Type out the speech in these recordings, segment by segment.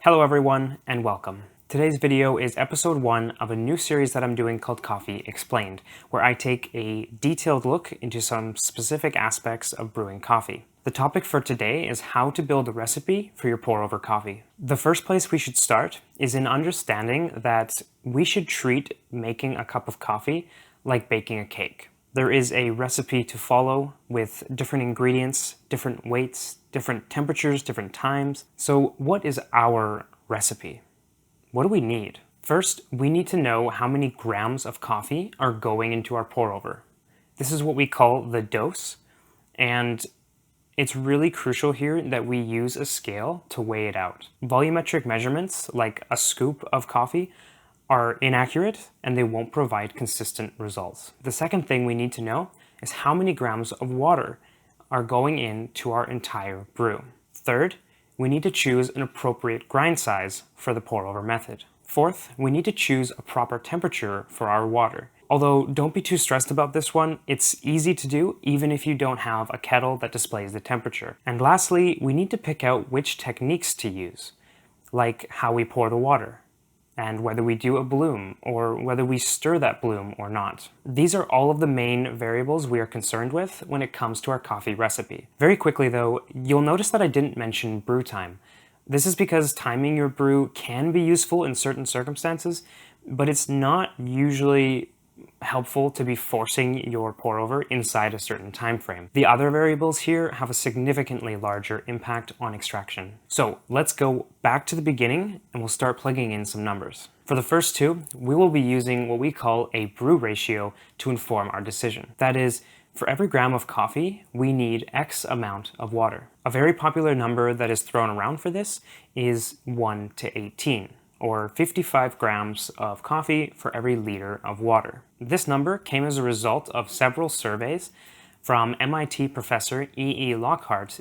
Hello everyone, and welcome. Today's video is episode 1 of a new series that I'm doing called Coffee Explained, where I take a detailed look into some specific aspects of brewing coffee. The topic for today is how to build a recipe for your pour-over coffee. The first place we should start is in understanding that we should treat making a cup of coffee like baking a cake. There is a recipe to follow with different ingredients, different weights, different temperatures, different times. So what is our recipe? What do we need? First, we need to know how many grams of coffee are going into our pour-over. This is what we call the dose, and it's really crucial here that we use a scale to weigh it out. Volumetric measurements, like a scoop of coffee, are inaccurate and they won't provide consistent results. The second thing we need to know is how many grams of water are going into our entire brew. Third, we need to choose an appropriate grind size for the pour-over method. Fourth, we need to choose a proper temperature for our water. Although don't be too stressed about this one, it's easy to do even if you don't have a kettle that displays the temperature. And lastly, we need to pick out which techniques to use, like how we pour the water, and whether we do a bloom, or whether we stir that bloom or not. These are all of the main variables we are concerned with when it comes to our coffee recipe. Very quickly though, you'll notice that I didn't mention brew time. This is because timing your brew can be useful in certain circumstances, but it's not usually helpful to be forcing your pour-over inside a certain time frame. The other variables here have a significantly larger impact on extraction. So let's go back to the beginning and we'll start plugging in some numbers. For the first two, we will be using what we call a brew ratio to inform our decision. That is, for every gram of coffee, we need X amount of water. A very popular number that is thrown around for this is 1 to 18. Or 55 grams of coffee for every liter of water. This number came as a result of several surveys from MIT professor E.E. Lockhart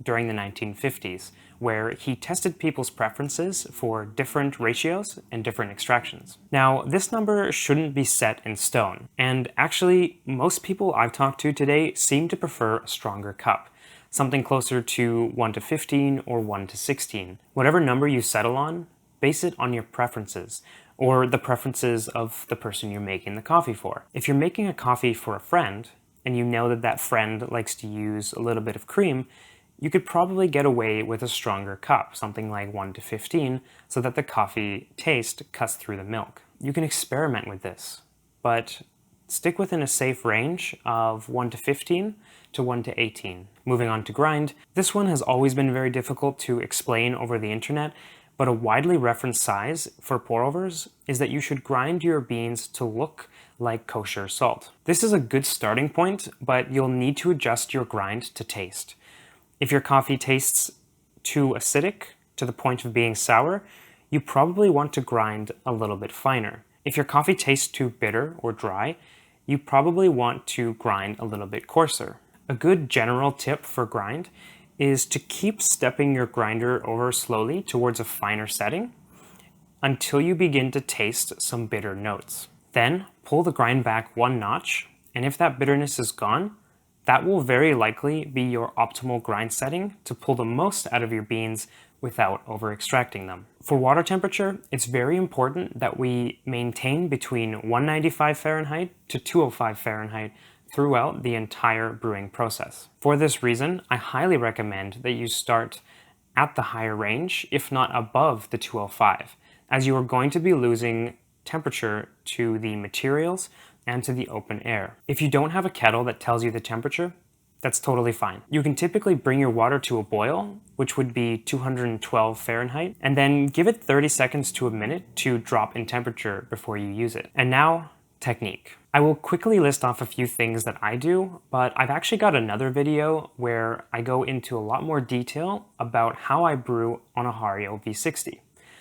during the 1950s, where he tested people's preferences for different ratios and different extractions. Now, this number shouldn't be set in stone, and actually, most people I've talked to today seem to prefer a stronger cup, something closer to 1 to 15 or 1 to 16. Whatever number you settle on, base it on your preferences, or the preferences of the person you're making the coffee for. If you're making a coffee for a friend, and you know that that friend likes to use a little bit of cream, you could probably get away with a stronger cup, something like 1 to 15, so that the coffee taste cuts through the milk. You can experiment with this, but stick within a safe range of 1 to 15 to 1 to 18. Moving on to grind, this one has always been very difficult to explain over the internet, but a widely referenced size for pour-overs is that you should grind your beans to look like kosher salt. This is a good starting point, but you'll need to adjust your grind to taste. If your coffee tastes too acidic to the point of being sour, you probably want to grind a little bit finer. If your coffee tastes too bitter or dry, you probably want to grind a little bit coarser. A good general tip for grind is to keep stepping your grinder over slowly towards a finer setting until you begin to taste some bitter notes. Then pull the grind back one notch, and if that bitterness is gone, that will very likely be your optimal grind setting to pull the most out of your beans without over extracting them. For water temperature, it's very important that we maintain between 195 Fahrenheit to 205 Fahrenheit throughout the entire brewing process. For this reason, I highly recommend that you start at the higher range, if not above the 205, as you are going to be losing temperature to the materials and to the open air. If you don't have a kettle that tells you the temperature, that's totally fine. You can typically bring your water to a boil, which would be 212 Fahrenheit, and then give it 30 seconds to a minute to drop in temperature before you use it. And now, technique. I will quickly list off a few things that I do, but I've actually got another video where I go into a lot more detail about how I brew on a Hario V60.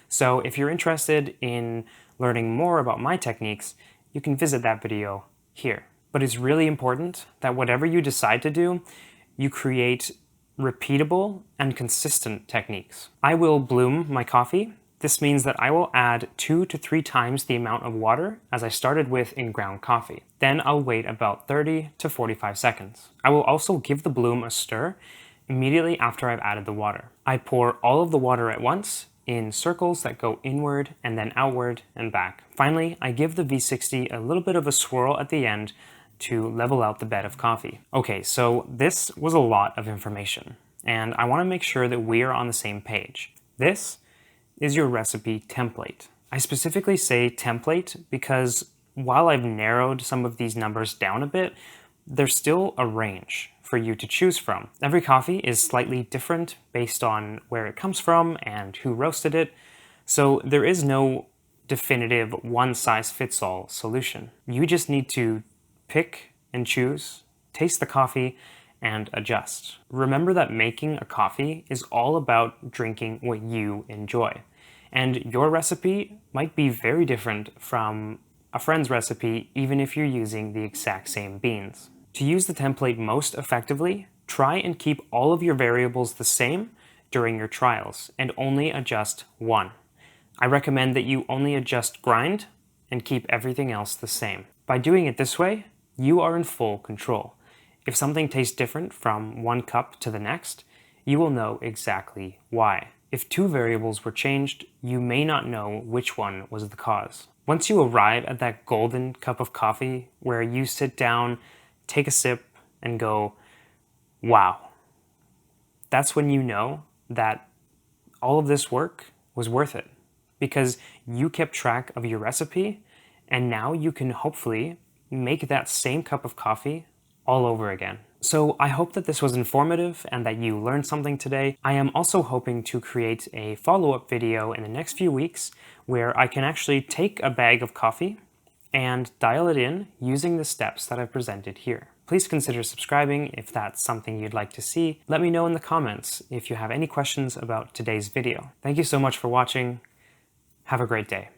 So if you're interested in learning more about my techniques, you can visit that video here. But it's really important that whatever you decide to do, you create repeatable and consistent techniques. I will bloom my coffee. This means that I will add 2 to 3 times the amount of water as I started with in ground coffee. Then I'll wait about 30 to 45 seconds. I will also give the bloom a stir immediately after I've added the water. I pour all of the water at once in circles that go inward and then outward and back. Finally, I give the V60 a little bit of a swirl at the end to level out the bed of coffee. Okay, so this was a lot of information, and I want to make sure that we are on the same page. This is your recipe template. I specifically say template because while I've narrowed some of these numbers down a bit, there's still a range for you to choose from. Every coffee is slightly different based on where it comes from and who roasted it, so there is no definitive one-size-fits-all solution. You just need to pick and choose, taste the coffee, and adjust. Remember that making a coffee is all about drinking what you enjoy. And your recipe might be very different from a friend's recipe, even if you're using the exact same beans. To use the template most effectively, try and keep all of your variables the same during your trials, and only adjust one. I recommend that you only adjust grind and keep everything else the same. By doing it this way, you are in full control. If something tastes different from one cup to the next, you will know exactly why. If two variables were changed, you may not know which one was the cause. Once you arrive at that golden cup of coffee where you sit down, take a sip, and go, wow, that's when you know that all of this work was worth it, because you kept track of your recipe, and now you can hopefully make that same cup of coffee all over again. So I hope that this was informative and that you learned something today. I am also hoping to create a follow-up video in the next few weeks where I can actually take a bag of coffee and dial it in using the steps that I've presented here. Please consider subscribing if that's something you'd like to see. Let me know in the comments if you have any questions about today's video. Thank you so much for watching. Have a great day.